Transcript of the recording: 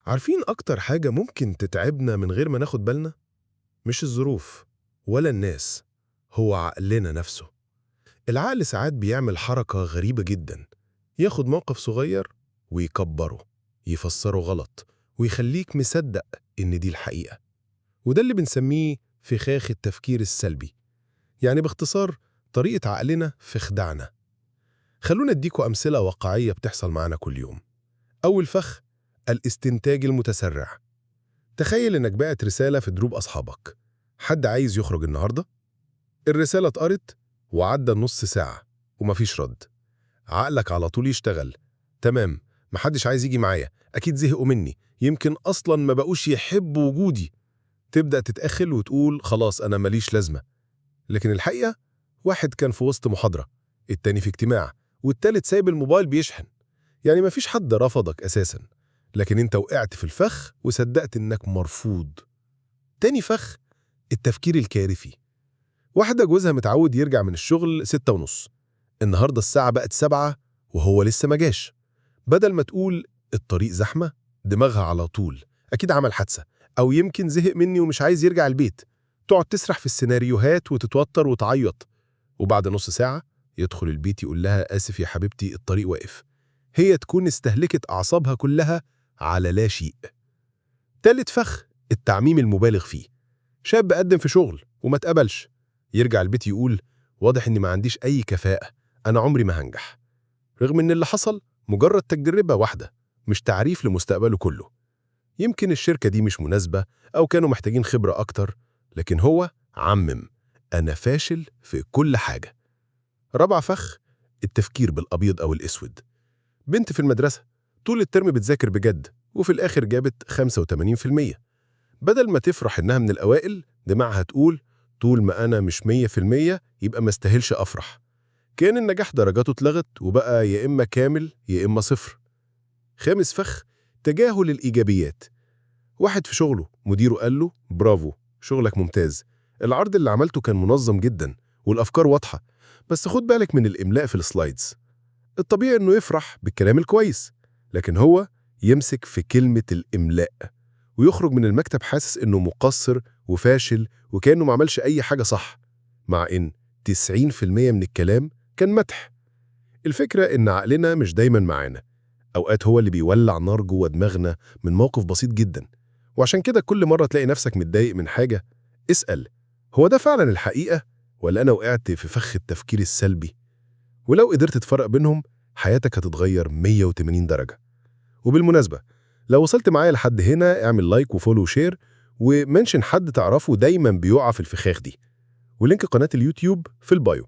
عارفين أكتر حاجة ممكن تتعبنا من غير ما ناخد بالنا؟ مش الظروف ولا الناس، هو عقلنا نفسه. العقل ساعات بيعمل حركة غريبة جدا، ياخد موقف صغير ويكبره، يفسره غلط ويخليك مصدق إن دي الحقيقة. وده اللي بنسميه فخاخ التفكير السلبي. يعني باختصار طريقة عقلنا في خدعنا. خلونا اديكوا أمثلة واقعية بتحصل معنا كل يوم. أول فخ: الاستنتاج المتسرع. تخيل إنك بعت رسالة في جروب أصحابك: حد عايز يخرج النهاردة؟ الرسالة اتقرت وعدى نص ساعة ومفيش رد. عقلك على طول يشتغل: تمام، محدش عايز يجي معايا، أكيد زهقوا مني، يمكن أصلا ما بقوش يحبوا وجودي. تبدأ تتأخل وتقول خلاص أنا ماليش لازمة. لكن الحقيقة، واحد كان في وسط محاضرة، التاني في اجتماع، والتالت سايب الموبايل بيشحن. يعني مفيش حد رفضك أساسا، لكن انت وقعت في الفخ وصدقت انك مرفوض. تاني فخ: التفكير الكارثي. واحدة جوزها متعود يرجع من الشغل 6:30، النهاردة الساعة بقت 7 وهو لسه ما جاش. بدل ما تقول الطريق زحمة، دماغها على طول أكيد عمل حادثة، أو يمكن زهق مني ومش عايز يرجع البيت. تقعد تسرح في السيناريوهات وتتوتر وتعيط. وبعد نص ساعة يدخل البيت يقول لها آسف يا حبيبتي الطريق واقف. هي تكون استهلكت أعصابها كلها على لا شيء. تالت فخ: التعميم المبالغ فيه. شاب قدم في شغل وما اتقبلش، يرجع البيت يقول واضح إني ما عنديش أي كفاءة، أنا عمري ما هنجح، رغم إن اللي حصل مجرد تجربة واحدة، مش تعريف لمستقبله كله. يمكن الشركة دي مش مناسبة أو كانوا محتاجين خبرة أكتر، لكن هو عمم: أنا فاشل في كل حاجة. رابع فخ: التفكير بالأبيض أو الأسود. بنت في المدرسة طول الترم بتذاكر بجد وفي الآخر جابت 85%. بدل ما تفرح إنها من الأوائل، دماغها تقول طول ما أنا مش 100% يبقى ما استاهلش أفرح. كان النجاح درجاته اتلغت وبقى يا إما كامل يا إما صفر. خامس فخ: تجاهل الإيجابيات. واحد في شغله مديره قال له برافو، شغلك ممتاز، العرض اللي عملته كان منظم جدا والأفكار واضحة، بس خد بالك من الإملاء في السلايدز. الطبيعي إنه يفرح بالكلام الكويس، لكن هو يمسك في كلمة الإملاء ويخرج من المكتب حاسس إنه مقصر وفاشل وكأنه ما عملش أي حاجة صح، مع إن 90% من الكلام كان مدح. الفكرة إن عقلنا مش دايما معانا، أوقات هو اللي بيولع نار جوه دماغنا من موقف بسيط جدا. وعشان كده كل مرة تلاقي نفسك متضايق من حاجة، اسأل: هو ده فعلا الحقيقة ولا أنا وقعت في فخ التفكير السلبي؟ ولو قدرت تفرق بينهم، حياتك هتتغير 180 درجة. وبالمناسبة، لو وصلت معايا لحد هنا اعمل لايك وفولو وشير، ومنشن حد تعرفه دايما بيقع في الفخاخ دي. ولينك قناة اليوتيوب في البايو.